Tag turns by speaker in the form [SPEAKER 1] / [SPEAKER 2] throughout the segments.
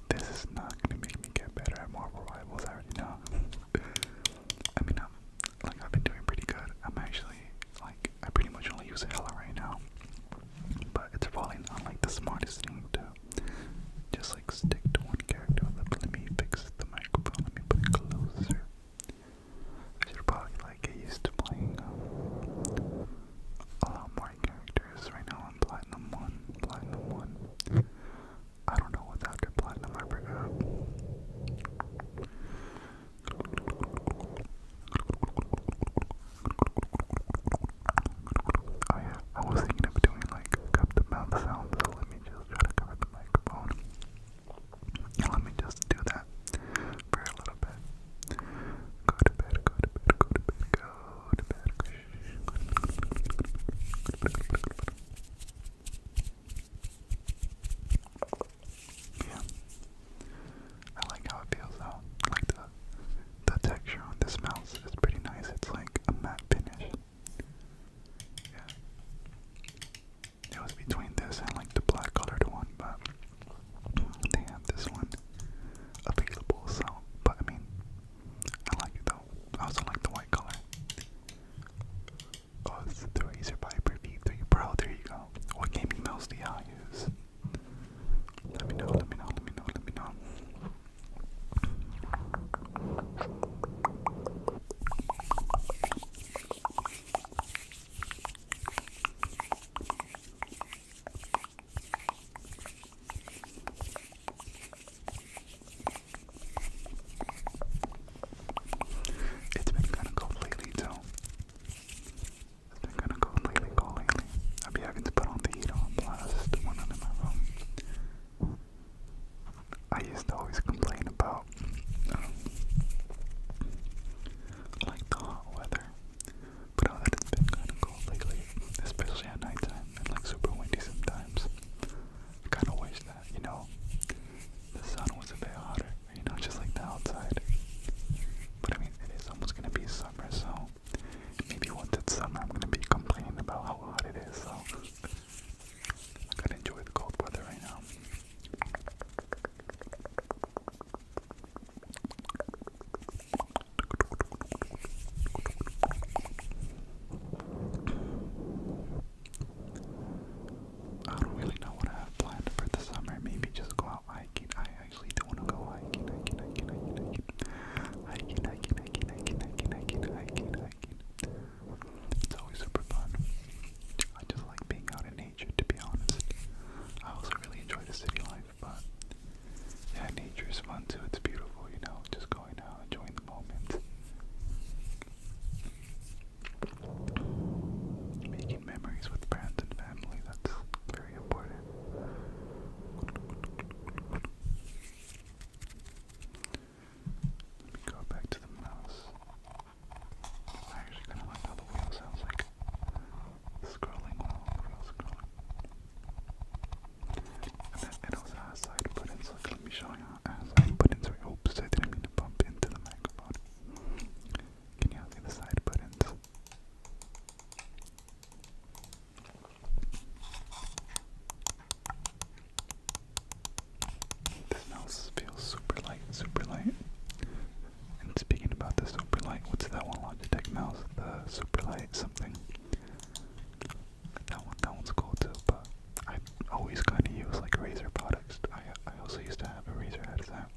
[SPEAKER 1] This is not gonna make me get better at Marvel Rivals, I already know. I mean, I've been doing pretty good. I'm actually, I pretty much only use Hella right now. But it's probably not, the smartest thing to just, stick to one character. Let me fix the microphone. Let me put it closer. I should probably, get used to playing, a lot more characters. Right now I'm Platinum 1. Platinum 1. I don't know what's after Platinum, I forgot. Oh yeah, I was thinking of doing cup the mouth sound, so let me just try to cover the microphone. And let me just do that for a little bit. Go to bed, go to bed, go to bed, go to bed. Yeah, I like how it feels though. Like the texture on this mouse is pretty nice. It's like a matte finish. Yeah. It was between this and the black colored one, but they have this one available, so, but I mean, I like it though. I also like the white color. Oh, it's the Razer Viper V3 Pro, there you go. What gaming mouse do y'all use? Let me know, let me know, let me know, let me know. It's been kind of cold lately too. It's been kind of cold lately. I'll be having to put on the heat on blast when I'm in my room. I used to always complain about the hot weather, but now that it's been kind of cold lately, especially at nighttime and super windy sometimes, I kind of wish that, the sun was a bit hotter, just like the outside. But I mean, it is almost gonna be summer, so maybe once it's summer, I'm gonna be complaining about how hot it is, so I gotta enjoy the cold weather right now. I don't really know what I have planned for the summer. Maybe just go out hiking. I actually do want to go hiking. It's always super fun. I just like being out in nature, to be honest. I also really enjoy the city life, but yeah, nature is fun too. It's beautiful, just going out, enjoying the moment. Making memories with friends and family, that's very important. Let me go back to the mouse. I actually kind of like how the wheel sounds scrolling while the wheel's scrolling. And then it also has side buttons. Let me show you how it has side buttons. Oops, I didn't mean to bump into the microphone. Can you see the side buttons? This mouse feels super light, super light. And speaking about the super light, what's that one Logitech mouse? The super light something. That one's cool too, but I always kind of use Razer products. I also used to have a Razer headset.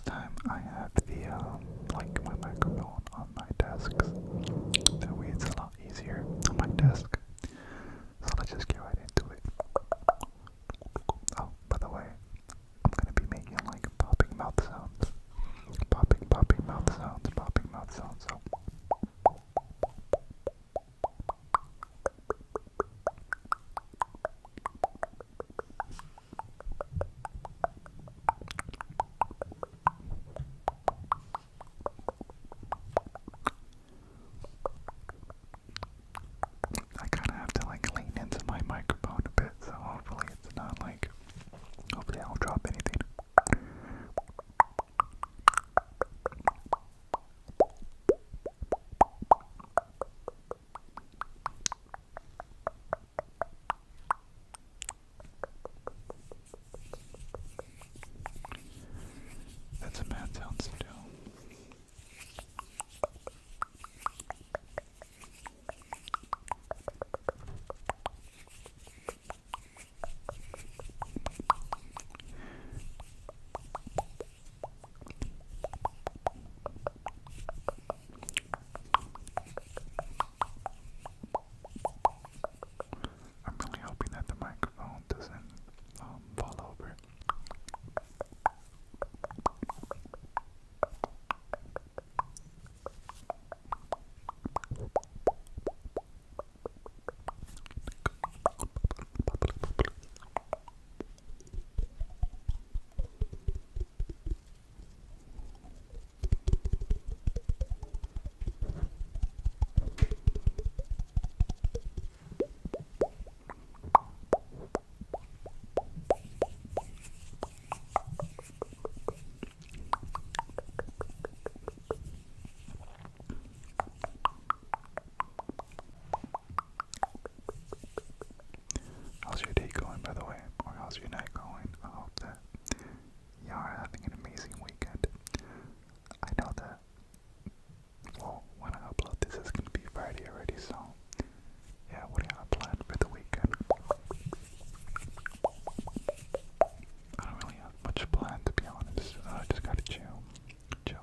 [SPEAKER 1] this time I have the like my microphone on my desk. That way it's a lot easier on my desk. So let's just get right into it. Oh, by the way, I'm gonna be making like popping mouth sounds. Popping mouth sounds, popping mouth sounds. So I kinda have to like lean into my microphone a bit, so hopefully it's not like, hopefully I don't drop anything. That's a bad sound to do. I'm really hoping that the microphone doesn't fall over. How's your day going, by the way? Or how's your night going? I hope that you are having an amazing weekend. I know that, well, when I upload this, it's going to be Friday already, so yeah, what do you have planned for the weekend? I don't really have much planned, to be honest. I just gotta chill. Chill.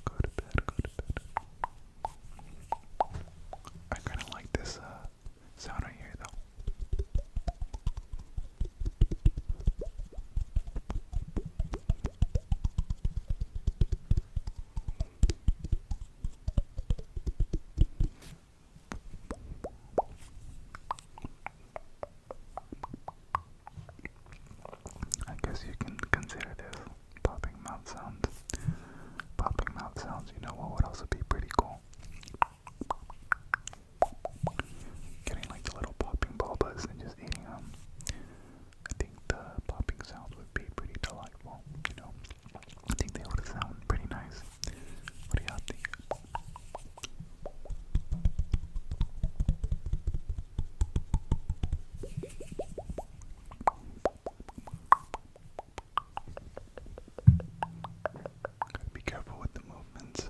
[SPEAKER 1] Go to bed. I kinda like this sound right here, though. I guess you can consider this popping mouth sounds. Popping mouth sounds, you know what would also be pretty cool? Getting like the little popping bulbas and just eating them. I think the popping sounds would be pretty delightful, you know? I think they would sound pretty nice. What do y'all think? Gotta be careful with the movements.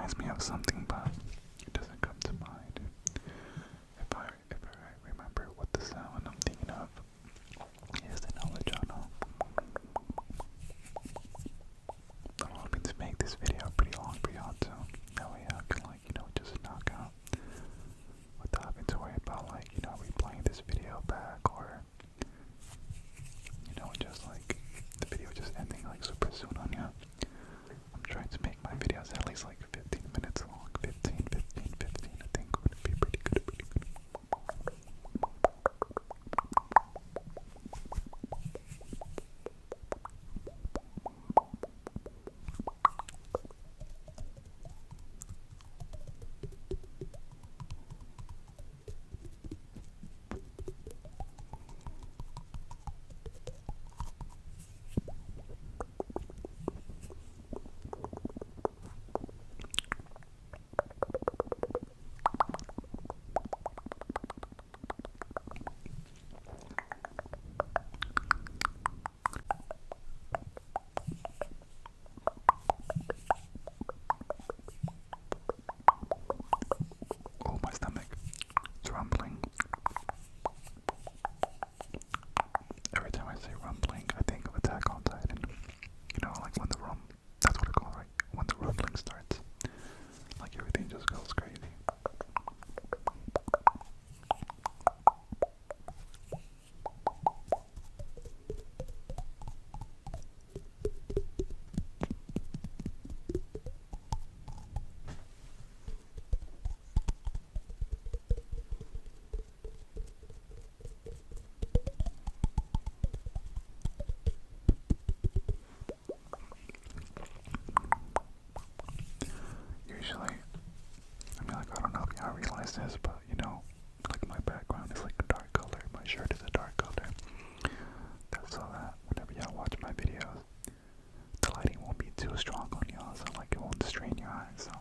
[SPEAKER 1] reminds me of something, but it doesn't come to mind. If I remember what the sound I'm thinking of is, then I'll let y'all know. I'm hoping to make this video pretty long for y'all too. That way I can, like, just knock out without having to worry about, like, replaying this video back, or just like the video just ending like super soon on you. I'm trying to make my videos at least like 15 minutes long. 15, I think would be pretty good, Oh, my stomach. It's rumbling. Every time I say rumbling, I think of Attack on Titan. Like when that's what I call it, right? When the rumbling starts. Like everything just goes crazy. Usually, I don't know if y'all realize this, but like my background is like a dark color, my shirt is a dark color. That's so that whenever y'all watch my videos, the lighting won't be too strong on y'all, so like it won't strain your eyes. So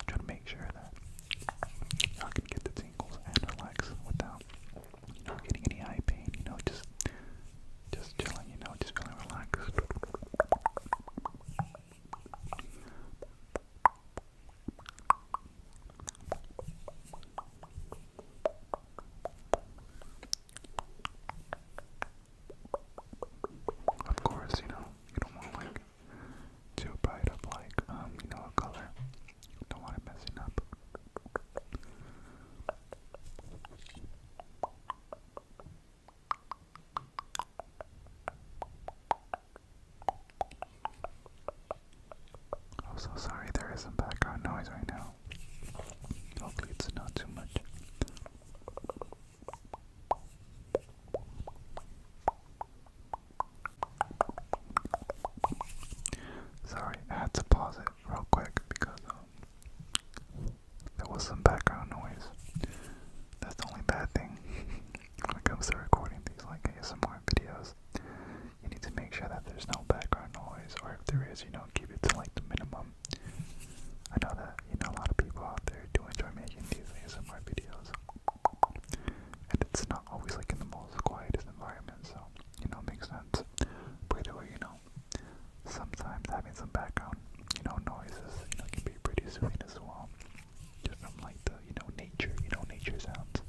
[SPEAKER 1] try to make sure that y'all can get the tingles and relax without getting any eye pain. Just chilling. Just feeling relaxed. Of course, you don't want like too bright up like a color. Don't want it messing up. I'm so sorry there is some background noise right now. Hopefully it's not too much. Sorry, I had to pause it real quick because there was some background noise. That's the only bad thing when it comes to recording these like ASMR videos. You need to make sure that there's no background noise, or if there is, keep it to like the minimum. I know that, a lot of people out there do enjoy making these ASMR videos. And it's not always like in the most quietest environment, so, it makes sense. But either way, sometimes having some background, noises, can be pretty soothing as well. Just from like the, nature, nature sounds.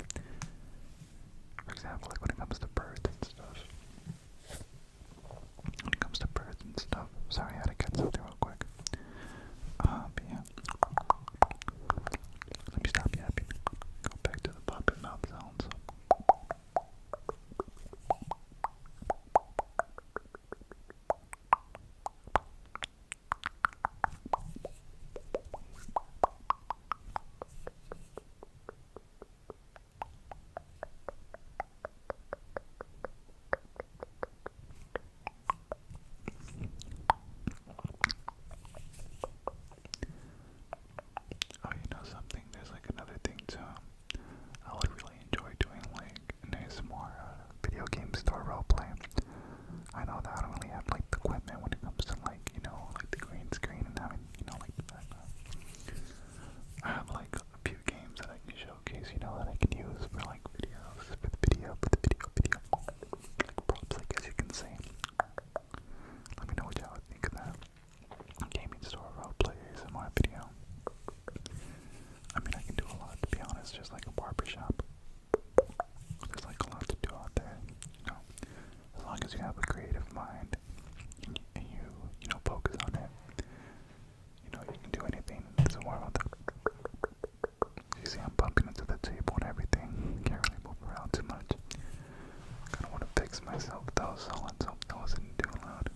[SPEAKER 1] For example, like when it comes to birds and stuff. Sorry, I had to get something real quick. But yeah. Let me stop yapping. Go back to the popping mouth sounds. Oh, something? There's like another thing too. I would really enjoy doing like an ASMR video game store roleplay. I know that I don't really have like the equipment when it comes to like, like the green screen and having, like the background. I have like a few games that I can showcase, that I can use for like videos, for the video. Like props, I guess you can say. Let me know what y'all think of that gaming store roleplay ASMR video. mind and you know, focus on it, you know, you can do anything in this world. You see, I'm bumping into the table and everything. Can't really move around too much. Kind of want to fix myself though, so let's hope that wasn't too loud.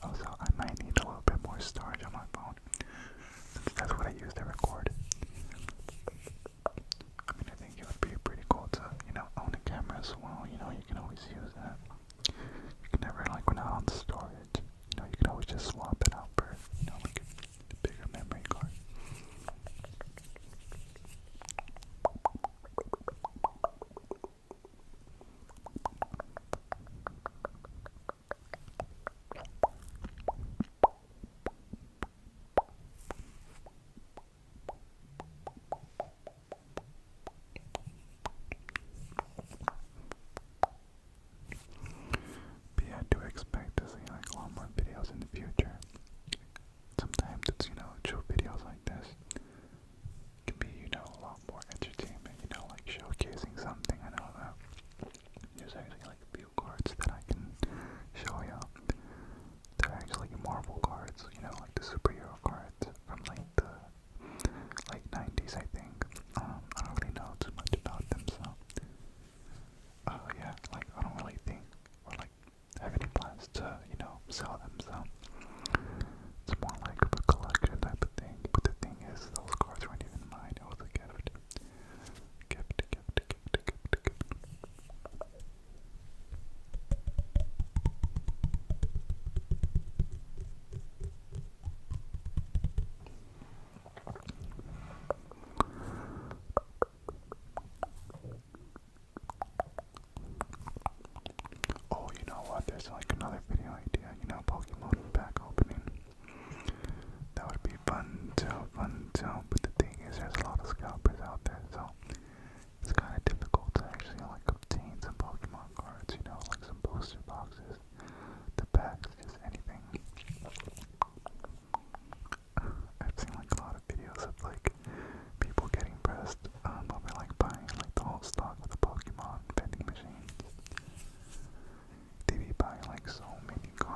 [SPEAKER 1] Also, I might need a little bit more storage on my phone, since that's what I use to record. I mean, I think it would be pretty cool to, you know, own a camera as well. You know, you can always use that. You can never, like, run out on storage. You know, you can always just swap it out for, you know, like a bigger memory card. But yeah, I do expect to see like a lot more videos in the future. Sometimes it's, you know, chill videos like this can be, you know, a lot more entertainment, you know, like showcasing something. I know that there's actually like a few cards that I can show you. They're actually Marvel cards, you know, like the superhero cards from like the late 90s, I think. I don't really know too much about them, so yeah, like I don't really think or like have any plans to, you know, sell them, so it's more like of a collection type of thing. But the thing is, those cards weren't even mine, it was a gift. Gift. Oh, you know what? There's like another video idea, you know, Pokemon pack opening. That would be fun too. But the thing is, there's a lot of scalpers out there, so it's kind of difficult to actually like obtain some Pokemon cards, you know, like some booster boxes, the packs, just anything. I've seen like a lot of videos of like people getting pressed over like buying like the whole stock of the Pokemon vending machines. They be buying like so many cards.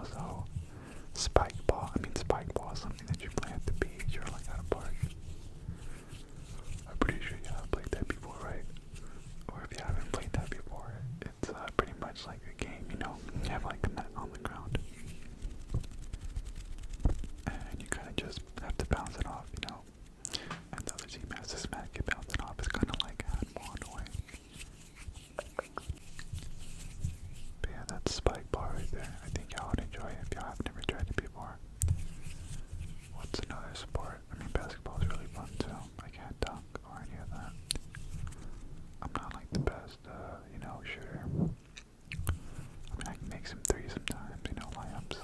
[SPEAKER 1] also spike ball. I mean, spike ball is something that you play at the beach or like at a park. I'm pretty sure you have played that before, right? Or if you haven't played that before, it's pretty much like a game, you know? You have like a net on the ground. And you kind of just have to bounce it off, you know? And the other team has to smack it, bounce it off. It's kind of like handball in a way. But yeah, that's spike ball right there. I think y'all would enjoy it if y'all have never tried it before. What's another sport? I mean, basketball is really fun too. I can't dunk or any of that. I'm not like the best, you know, shooter. I mean, I can make some threes sometimes, you know, layups.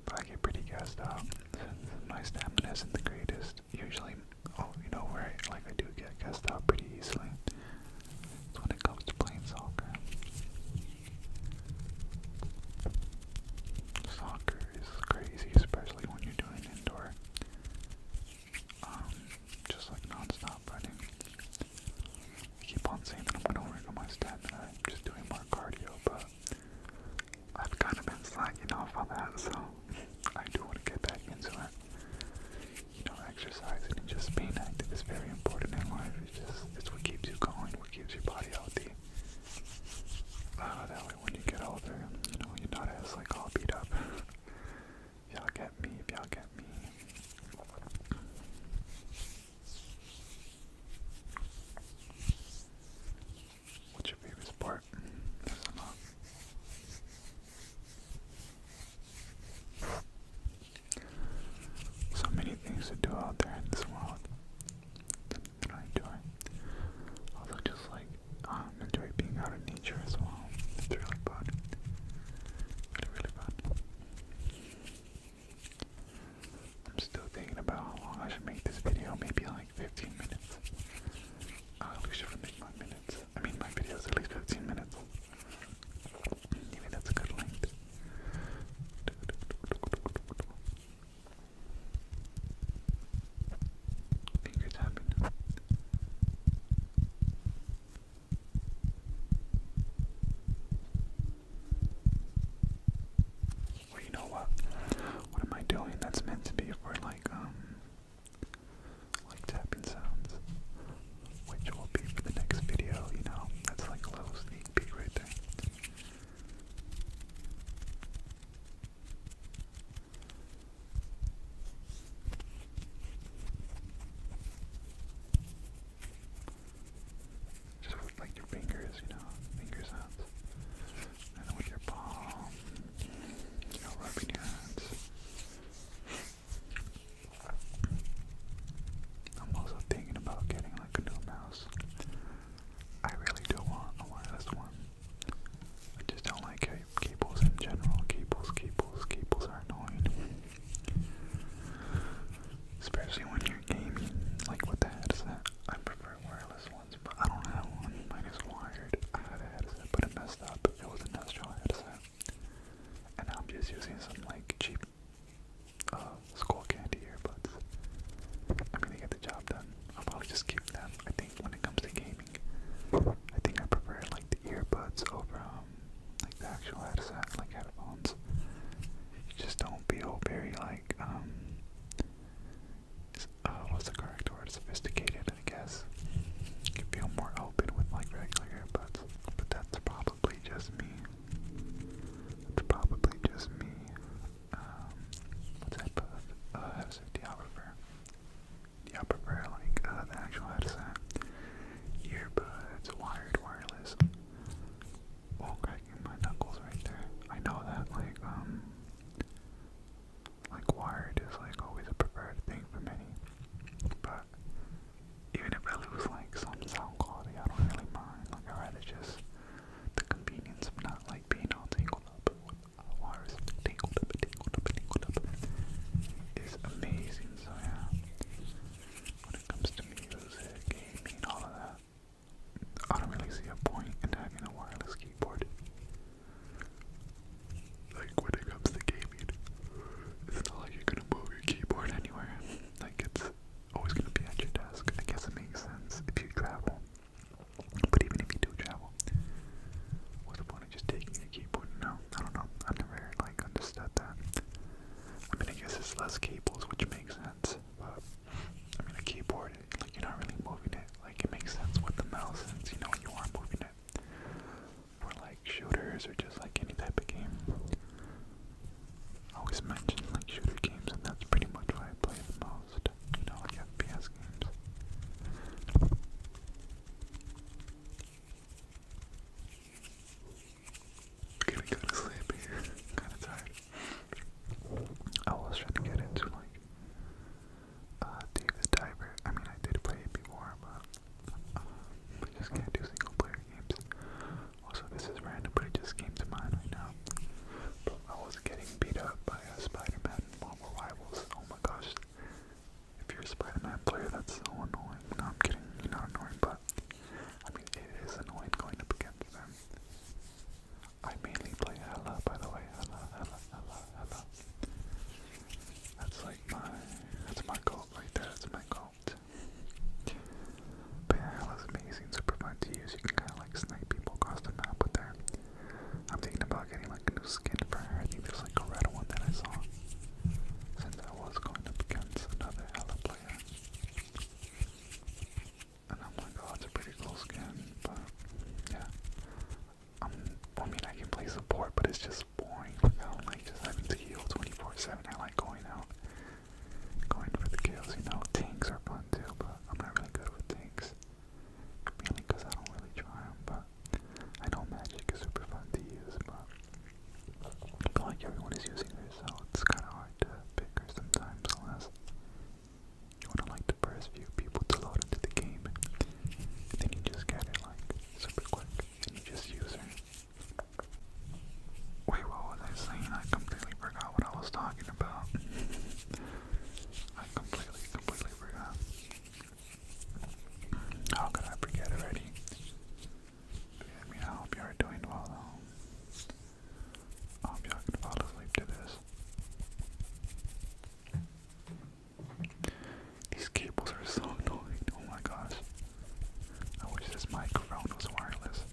[SPEAKER 1] But I get pretty gassed out. My stamina isn't the greatest. Usually, you know, where I do get gassed out pretty easily. It's when it comes to playing soccer. Soccer is crazy, especially when you're doing indoor. Just like non-stop running. I keep on saying that I'm gonna work on my stamina. I'm just doing more cardio, but I've kind of been slacking off on that, so I do want to get back into it. You know, exercising and just being active is very important in life. It's what keeps you going, what keeps your body healthy. That way when you get older, you know, you're not as like all beat up. Y'all get me, if y'all get me. What's your favorite sport? There's a lot. So many things to do out there in this world that I enjoy. Also just like enjoy being out in nature as well. It's really fun. Really, really fun. I'm still thinking about how long I should make this video. Maybe like 15 minutes. At least should make my minutes. I mean my videos at least 15 minutes. Maybe that's a good length. Finger tapping. Well, you know what? What am I doing that's meant to be for like tapping sounds? Which will be for the next video, you know? That's like a little sneak peek right there. Just with like your fingers, you know, finger sounds. And then with your palm, you know, rubbing your hands. player that's so annoying. No, I'm kidding. You're not annoying, but I mean, it is annoying going up against them. I mainly play Hella, by the way. Hella. That's my goal right there. That's my goal. But yeah, Hella's amazing, super fun to use. You can kind of like snipe people across the map with her. I'm thinking about getting like a new skin for her. I think there's like a red one that I saw. Since I was going up against another Hella player. And I'm like, oh, it's a pretty cool skin. But yeah. I mean, I can play support, but it's just boring. Like, I don't like just having to heal 24/7. I like going out, going for the kills, you know. Tanks are fun too, but I'm not really good with tanks. Mainly because I don't really try them, but I know magic is super fun to use, but I feel like everyone is using her, so it's kind of hard to pick her sometimes, unless you want to like the first few people to load into the game. And then you just get it like super quick, and you just use her. Wait, what was I saying? I completely forgot what I was talking about. I completely forgot. How could I forget already? I mean, I hope you are doing well though. I hope y'all can fall asleep to this. These cables are so annoying. Oh my gosh. I wish this microphone was wireless.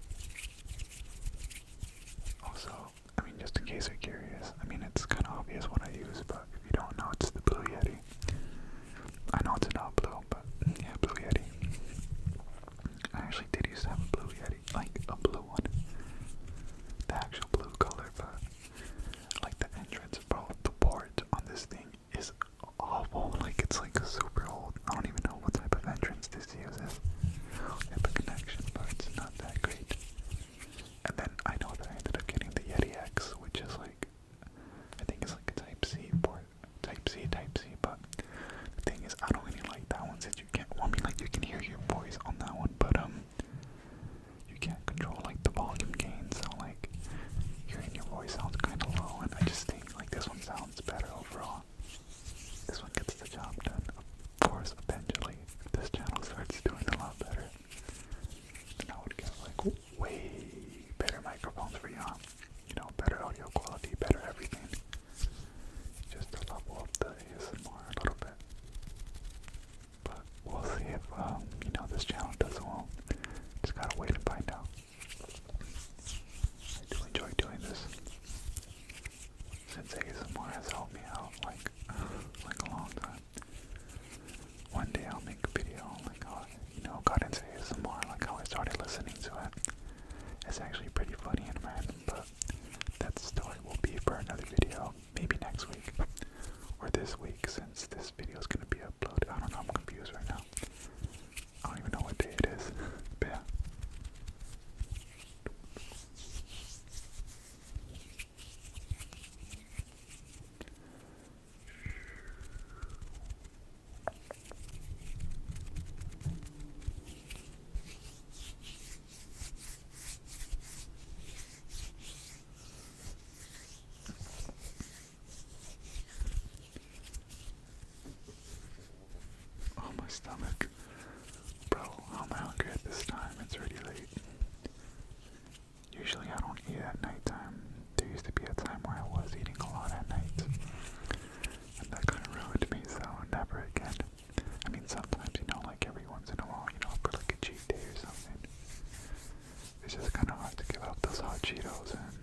[SPEAKER 1] Also, I mean, just in case you're curious, I mean, it's kind of obvious what I use, but if you don't know, it's the Blue Yeti. I know it's not blue, but yeah, Blue Yeti. I actually did used to have a Blue Yeti, like a blue one. The actual blue color, but like the entrance, bro, the board on this thing is awful. Like, it's like super old. I don't even know what type of entrance this uses. They have a connection, but it's not that great. And then I know that I ended up getting the Yeti X, which is like, I think it's like a Type-C board. Type-C, but the thing is, I don't really like that one since you can't, well, I mean, like, you can hear your voice on that one, but, you can't control, like, the volume gain, so, like, hearing your voice sounds kind of low, and I just think, like, this one sounds better overall. This one gets the job done. Of course, eventually, if this channel starts doing a lot better, then I would get, like, way better microphones for y'all. You know, better audio quality, better everything. Just to level up the ASMR a little bit. But we'll see if, you know, this channel does well. Just gotta wait and find out. I do enjoy doing this. Since ASMR has helped me out, like a long time. One day I'll make a video on, like, how I, you know, got into ASMR, like how I started listening to it. It's actually pretty funny and random, but that story will be for another video, maybe next week, or this week, since this video is going to be uploaded. I don't know, I'm confused right now. I don't even know what day it is, but yeah. Oh, my stomach. Bro, how am I hungry at this time? It's already late. Usually I don't eat at nighttime. There used to be a time where I was eating a lot at night. And that kind of ruined me, so never again. I mean, sometimes, you know, like every once in a while, you know, for like a cheat day or something. It's just kind of hard to give up those hot Cheetos, and